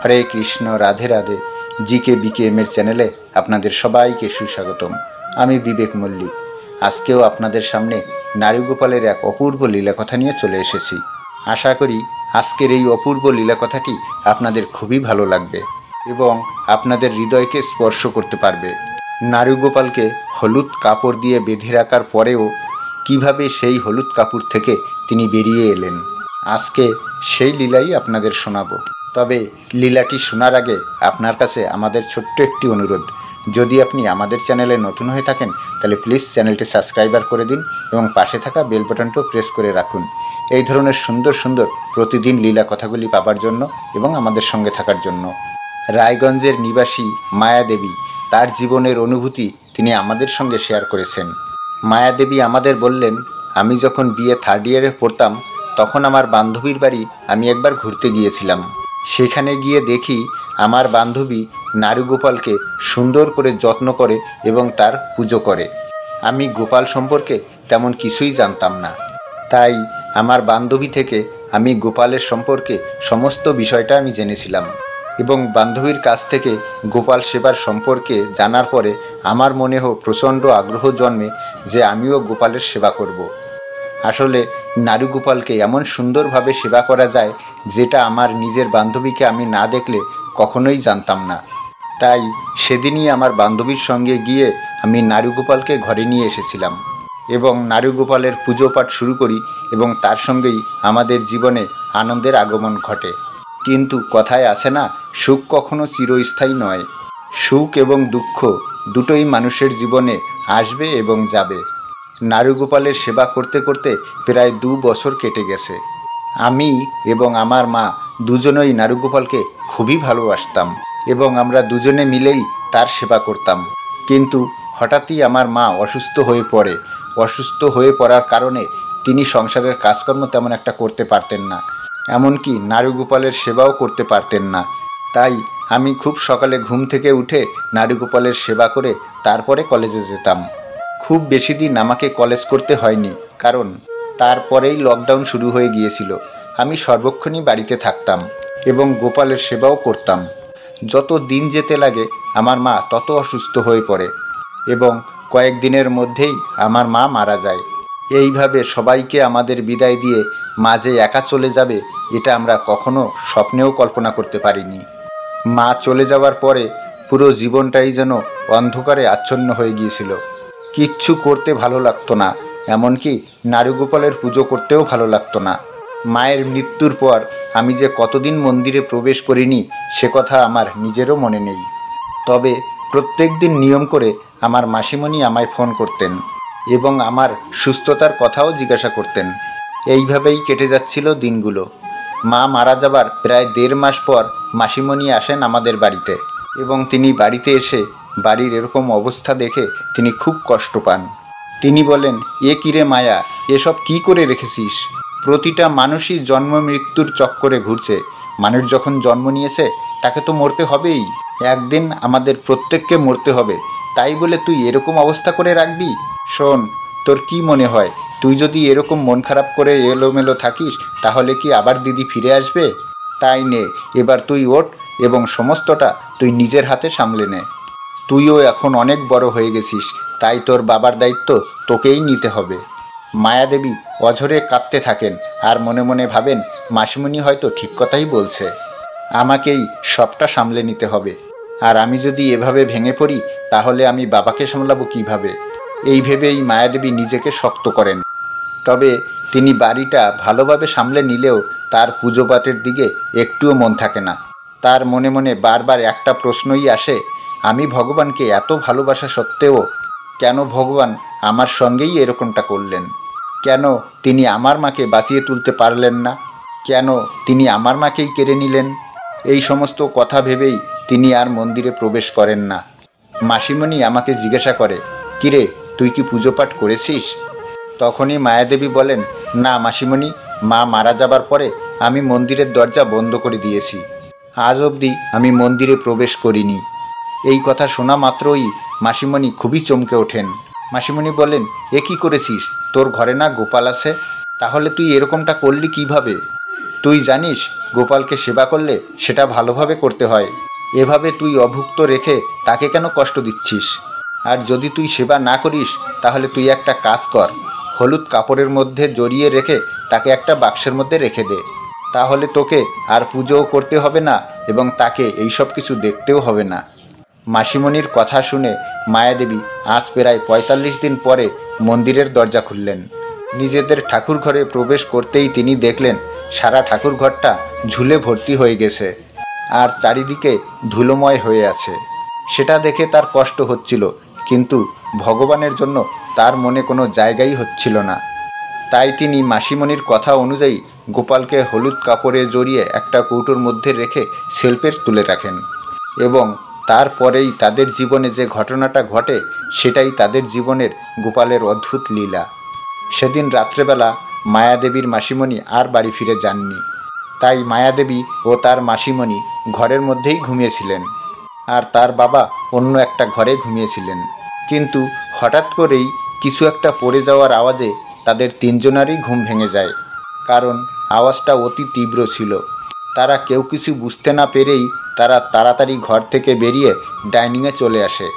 হরে Krishna, Radhe Radhe. GK BKM এর চ্যানেলে আপনাদের সবাইকে সুস্বাগতম। আমি বিবেক মল্লিক। আজকেও আপনাদের সামনে নারীগোপালের এক অপূর্ব লীলাকথা নিয়ে চলে এসেছি। আশা করি আজকের এই অপূর্ব লীলাকথাটি আপনাদের খুবই ভালো লাগবে এবং আপনাদের হৃদয়কে স্পর্শ করতে পারবে। নারীগোপালকে হলুদ কাপড় দিয়ে বেঁধে রাখার পরেও কিভাবে সেই হলুদ কাপড় থেকে তিনি বেরিয়ে এলেন, আজকে সেই লীলাই আপনাদের শোনাবো। তবে লীলাটি শোনার আগে আপনার কাছে আমাদের ছোট্ট একটি অনুরোধ, যদি আপনি আমাদের চ্যানেলে নতুন হয়ে থাকেন তাহলে প্লিজ চ্যানেলটি সাবস্ক্রাইবার করে দিন এবং পাশে থাকা বেল বাটনটিও প্রেস করে রাখুন এই ধরনের সুন্দর সুন্দর প্রতিদিন লীলা কথাগুলি পাবার জন্য এবং আমাদের সঙ্গে থাকার জন্য। রায়গঞ্জের নিবাসী মায়াদেবী তার জীবনের অনুভূতি তিনি আমাদের সঙ্গে শেয়ার করেছেন। মায়াদেবী আমাদের বললেন, আমি যখন বিএ থার্ড ইয়ারে পড়তাম তখন আমার বান্ধবীর বাড়ি আমি একবার ঘুরতে গিয়েছিলাম। সেখানে গিয়ে দেখি আমার বান্ধবী নারীগোপালকে সুন্দর করে যত্ন করে এবং তার পুজো করে। আমি গোপাল সম্পর্কে তেমন কিছুই জানতাম না, তাই আমার বান্ধবী থেকে আমি গোপালের সম্পর্কে সমস্ত বিষয়টা আমি জেনেছিলাম এবং বান্ধবীর কাছ থেকে গোপাল সেবার সম্পর্কে জানার পরে আমার মনেও প্রচণ্ড আগ্রহ জন্মে যে আমিও গোপালের সেবা করব। আসলে নারীগোপালকে এমন সুন্দরভাবে সেবা করা যায় যেটা আমার নিজের বান্ধবীকে আমি না দেখলে কখনোই জানতাম না। তাই সেদিনই আমার বান্ধবীর সঙ্গে গিয়ে আমি নারীগোপালকে ঘরে নিয়ে এসেছিলাম এবং নারীগোপালের পুজো পাঠ শুরু করি এবং তার সঙ্গেই আমাদের জীবনে আনন্দের আগমন ঘটে। কিন্তু কথায় আছে না, সুখ কখনো চিরস্থায়ী নয়। সুখ এবং দুঃখ দুটোই মানুষের জীবনে আসবে এবং যাবে। নারীগোপালের সেবা করতে করতে প্রায় 2 বছর কেটে গেছে। আমি এবং আমার মা দুজনেই নারীগোপালকে খুবই ভালোবাসতাম এবং আমরা দুজনে মিলেই তার সেবা করতাম। কিন্তু হঠাৎই আমার মা অসুস্থ হয়ে পড়ে। অসুস্থ হয়ে পড়ার কারণে তিনি সংসারের কাজকর্ম তেমন একটা করতে পারতেন না, এমনকি নারীগোপালের সেবাও করতে পারতেন না। তাই আমি খুব সকালে ঘুম থেকে উঠে নারীগোপালের সেবা করে তারপরে কলেজে যেতাম। খুব বেশি দিন আমাকে কলেজ করতে হয়নি, কারণ তারপরেই লকডাউন শুরু হয়ে গিয়েছিল। আমি সর্বক্ষণই বাড়িতে থাকতাম এবং গোপালের সেবাও করতাম। যত দিন যেতে লাগে আমার মা তত অসুস্থ হয়ে পড়ে এবং কয়েকদিনের মধ্যেই আমার মা মারা যায়। এইভাবে সবাইকে আমাদের বিদায় দিয়ে মা যে একা চলে যাবে এটা আমরা কখনো স্বপ্নেও কল্পনা করতে পারিনি। মা চলে যাওয়ার পরে পুরো জীবনটাই যেন অন্ধকারে আচ্ছন্ন হয়ে গিয়েছিল। কিচ্ছু করতে ভালো লাগতো না, এমনকি নারীগোপালের পুজো করতেও ভালো লাগতো না। মায়ের মৃত্যুর পর আমি যে কতদিন মন্দিরে প্রবেশ করিনি সে কথা আমার নিজেরও মনে নেই। তবে প্রত্যেক দিন নিয়ম করে আমার মাসিমণি আমায় ফোন করতেন এবং আমার সুস্থতার কথাও জিজ্ঞাসা করতেন। এইভাবেই কেটে যাচ্ছিল দিনগুলো। মা মারা যাবার প্রায় 1.5 মাস পর মাসিমণি আসেন আমাদের বাড়িতে এবং তিনি বাড়িতে এসে বাড়ির এরকম অবস্থা দেখে তিনি খুব কষ্ট পান। তিনি বলেন, এ কিরে মায়া, এসব কি করে রেখেছিস? প্রতিটা মানুষই জন্ম মৃত্যুর চক্করে ঘুরছে। মানুষ যখন জন্ম নিয়েছে তাকে তো মরতে হবেই, একদিন আমাদের প্রত্যেককে মরতে হবে, তাই বলে তুই এরকম অবস্থা করে রাখবি? শোন, তোর কি মনে হয় তুই যদি এরকম মন খারাপ করে এলোমেলো থাকিস তাহলে কি আবার দিদি ফিরে আসবে? তাই নে, এবার তুই ওঠ এবং সমস্তটা তুই নিজের হাতে সামলে নে। তুইও এখন অনেক বড় হয়ে গেছিস, তাই তোর বাবার দায়িত্ব তোকেই নিতে হবে। মায়াদেবী অঝরে কাঁদতে থাকেন আর মনে মনে ভাবেন মাসিমণি হয়তো ঠিক কথাই বলছে, আমাকেই সবটা সামলে নিতে হবে। আর আমি যদি এভাবে ভেঙে পড়ি তাহলে আমি বাবাকে সামলাবো কিভাবে? এই ভেবেই মায়াদেবী নিজেকে শক্ত করেন। তবে তিনি বাড়িটা ভালোভাবে সামলে নিলেও তার পুজো পাঠের দিকে একটুও মন থাকে না। তার মনে মনে বারবার একটা প্রশ্নই আসে, আমি ভগবানকে এত ভালোবাসা সত্ত্বেও কেন ভগবান আমার সঙ্গেই এরকমটা করলেন? কেন তিনি আমার মাকে বাঁচিয়ে তুলতে পারলেন না? কেন তিনি আমার মাকেই কেড়ে নিলেন? এই সমস্ত কথা ভেবেই তিনি আর মন্দিরে প্রবেশ করেন না। মাসিমণি আমাকে জিজ্ঞাসা করে, কিরে তুই কি পুজো পাঠ করেছিস? তখনই মায়াদেবী বলেন, না মাসিমণি, মা মারা যাবার পরে আমি মন্দিরের দরজা বন্ধ করে দিয়েছি, আজ অবধি আমি মন্দিরে প্রবেশ করিনি। এই কথা শোনা মাত্রই মাসিমণি খুবই চমকে ওঠেন। মাসিমণি বলেন, এ কী করেছিস? তোর ঘরে না গোপাল আছে? তাহলে তুই এরকমটা করলি কিভাবে? তুই জানিস গোপালকে সেবা করলে সেটা ভালোভাবে করতে হয়। এভাবে তুই অভুক্ত রেখে তাকে কেন কষ্ট দিচ্ছিস? আর যদি তুই সেবা না করিস তাহলে তুই একটা কাজ কর, হলুদ কাপড়ের মধ্যে জড়িয়ে রেখে তাকে একটা বাক্সের মধ্যে রেখে দে। তাহলে তোকে আর পুজোও করতে হবে না এবং তাকে এইসব কিছু দেখতেও হবে না। মাসিমণির কথা শুনে মায়াদেবী আজ প্রায় ৪৫ দিন পরে মন্দিরের দরজা খুললেন। নিজেদের ঠাকুর ঘরে প্রবেশ করতেই তিনি দেখলেন সারা ঠাকুর ঘরটা ঝুলে ভর্তি হয়ে গেছে আর চারিদিকে ধুলোময় হয়ে আছে। সেটা দেখে তার কষ্ট হচ্ছিল, কিন্তু ভগবানের জন্য তার মনে কোনো জায়গাই হচ্ছিল না। তাই তিনি মাসিমণির কথা অনুযায়ী গোপালকে হলুদ কাপড়ে জড়িয়ে একটা কৌটোর মধ্যে রেখে শেল্ফে তুলে রাখেন এবং তারপরেই তাদের জীবনে যে ঘটনাটা ঘটে সেটাই তাদের জীবনের গোপালের অদ্ভুত লীলা। সেদিন রাত্রেবেলা মায়াদেবীর মাসিমণি আর বাড়ি ফিরে যাননি। তাই মায়াদেবী ও তার মাসিমণি ঘরের মধ্যেই ঘুমিয়েছিলেন আর তার বাবা অন্য একটা ঘরে ঘুমিয়েছিলেন। কিন্তু হঠাৎ করেই কিছু একটা পড়ে যাওয়ার আওয়াজে তাদের তিনজনারই ঘুম ভেঙে যায়, কারণ আওয়াজটা অতি তীব্র ছিল। তারা কেউ কিছু বুঝতে না পেরেই তারা তাড়াতাড়ি ঘর থেকে বেরিয়ে ডাইনিংয়ে চলে আসে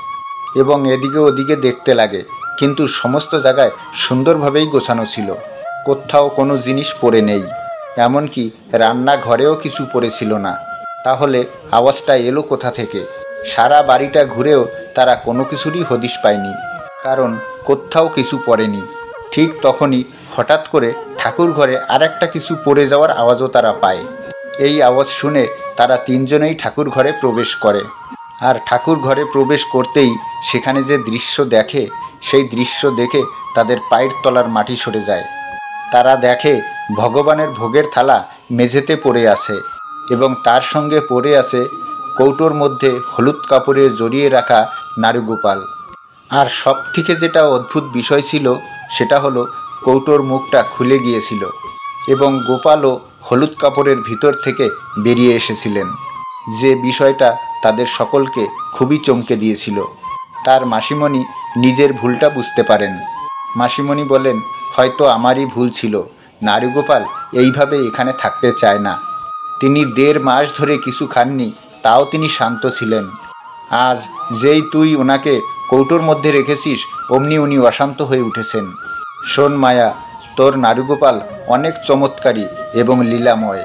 এবং এদিকে ওদিকে দেখতে লাগে, কিন্তু সমস্ত জায়গায় সুন্দরভাবেই গোছানো ছিল, কোথাও কোনো জিনিস পড়ে নেই, এমনকি রান্নাঘরেও কিছু পড়েছিল না। তাহলে আওয়াজটা এলো কোথা থেকে? সারা বাড়িটা ঘুরেও তারা কোনো কিছুরই হদিশ পায়নি, কারণ কোথাও কিছু পড়েনি। ঠিক তখনই হঠাৎ করে ঠাকুর ঘরে আর একটা কিছু পড়ে যাওয়ার আওয়াজও তারা পায়। এই আওয়াজ শুনে তারা তিনজনেই ঠাকুর ঘরে প্রবেশ করে আর ঠাকুর ঘরে প্রবেশ করতেই সেখানে যে দৃশ্য দেখে সেই দৃশ্য দেখে তাদের পায়ের তলার মাটি সরে যায়। তারা দেখে ভগবানের ভোগের থালা মেঝেতে পড়ে আছে এবং তার সঙ্গে পড়ে আছে কৌটোর মধ্যে হলুদ কাপড়ে জড়িয়ে রাখা নারুগোপাল। আর সব থেকে যেটা অদ্ভুত বিষয় ছিল সেটা হলো কৌটোর মুখটা খুলে গিয়েছিল এবং গোপালও হলুদ কাপড়ের ভিতর থেকে বেরিয়ে এসেছিলেন, যে বিষয়টা তাদের সকলকে খুবই চমকে দিয়েছিল। তার মাসিমণি নিজের ভুলটা বুঝতে পারেন। মাসিমণি বলেন, হয়তো আমারই ভুল ছিল, নারুগোপাল এইভাবে এখানে থাকতে চায় না। তিনি ১.৫ মাস ধরে কিছু খাননি, তাও তিনি শান্ত ছিলেন। আজ যেই তুই ওনাকে কৌটোর মধ্যে রেখেছিস অমনি উনি অশান্ত হয়ে উঠেছেন। শোন মায়া, তোর নারুগোপাল অনেক চমৎকারী এবং লীলাময়।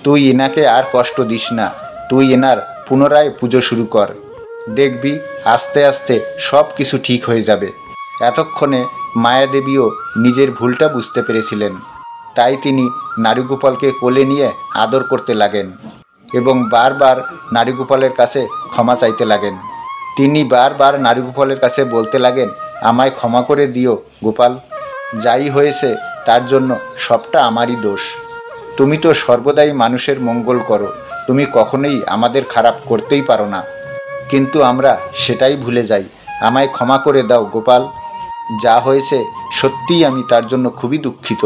তুই এনাকে আর কষ্ট দিস না, তুই এনার পুনরায় পুজো শুরু কর, দেখবি আস্তে আস্তে সব কিছু ঠিক হয়ে যাবে। এতক্ষণে মায়াদেবীও নিজের ভুলটা বুঝতে পেরেছিলেন, তাই তিনি নারুগোপালকে কোলে নিয়ে আদর করতে লাগেন এবং বারবার নারুগোপালের কাছে ক্ষমা চাইতে লাগেন। তিনি বারবার নারুগোপালের কাছে বলতে লাগেন, আমায় ক্ষমা করে দিও গোপাল, যাই হয়েছে তার জন্য সবটা আমারই দোষ। তুমি তো সর্বদাই মানুষের মঙ্গল করো, তুমি কখনোই আমাদের খারাপ করতেই পারো না, কিন্তু আমরা সেটাই ভুলে যাই। আমায় ক্ষমা করে দাও গোপাল, যা হয়েছে সত্যিই আমি তার জন্য খুবই দুঃখিত।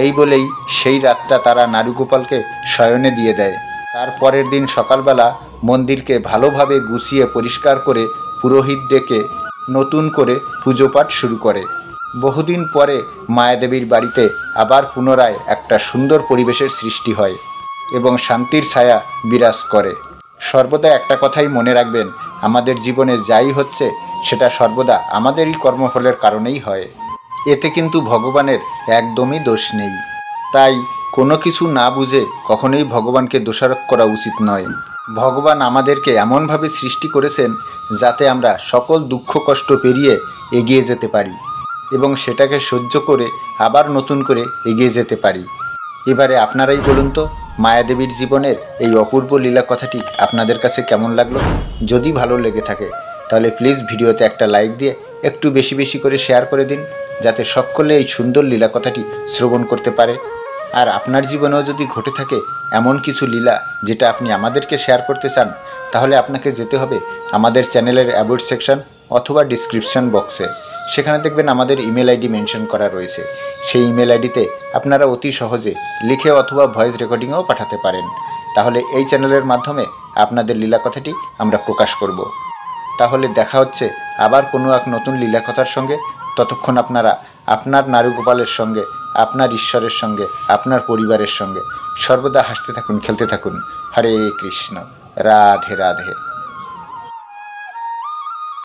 এই বলেই সেই রাতটা তারা নারুগোপালকে শয়নে দিয়ে দেয়। তার পরের দিন সকালবেলা মন্দিরকে ভালোভাবে গুছিয়ে পরিষ্কার করে পুরোহিত ডেকে নতুন করে পুজো পাঠ শুরু করে। বহুদিন পরে মায়াদেবীর বাড়িতে আবার পুনরায় একটা সুন্দর পরিবেশের সৃষ্টি হয় এবং শান্তির ছায়া বিরাজ করে। সর্বদা একটা কথাই মনে রাখবেন, আমাদের জীবনে যাই হচ্ছে সেটা সর্বদা আমাদেরই কর্মফলের কারণেই হয়, এতে কিন্তু ভগবানের একদমই দোষ নেই। তাই কোনো কিছু না বুঝে কখনোই ভগবানকে দোষারোপ করা উচিত নয়। ভগবান আমাদেরকে এমনভাবে সৃষ্টি করেছেন যাতে আমরা সকল দুঃখ কষ্ট পেরিয়ে এগিয়ে যেতে পারি এবং সেটাকে সহ্য করে আবার নতুন করে এগিয়ে যেতে পারি। এবারে আপনারাই বলুন তো, মায়াদেবীর জীবনের এই অপূর্ব লীলা কথাটি আপনাদের কাছে কেমন লাগলো? যদি ভালো লেগে থাকে তাহলে প্লিজ ভিডিওতে একটা লাইক দিয়ে একটু বেশি বেশি করে শেয়ার করে দিন, যাতে সকলে এই সুন্দর লীলা কথাটি শ্রবণ করতে পারে। আর আপনার জীবনেও যদি ঘটে থাকে এমন কিছু লীলা যেটা আপনি আমাদেরকে শেয়ার করতে চান, তাহলে আপনাকে যেতে হবে আমাদের চ্যানেলের অ্যাবাউট সেকশন অথবা ডিসক্রিপশন বক্সে। সেখানে দেখবেন আমাদের ইমেল আইডি মেনশন করা রয়েছে। সেই ইমেল আইডিতে আপনারা অতি সহজে লিখে অথবা ভয়েস রেকর্ডিংও পাঠাতে পারেন। তাহলে এই চ্যানেলের মাধ্যমে আপনাদের লীলা কথাটি আমরা প্রকাশ করব। তাহলে দেখা হচ্ছে আবার কোনো এক নতুন লীলা কথার সঙ্গে। ততক্ষণ আপনারা আপনার নারুগোপালের সঙ্গে, আপনার ঈশ্বরের সঙ্গে, আপনার পরিবারের সঙ্গে সর্বদা হাসতে থাকুন, খেলতে থাকুন। হরে কৃষ্ণ, রাধে রাধে।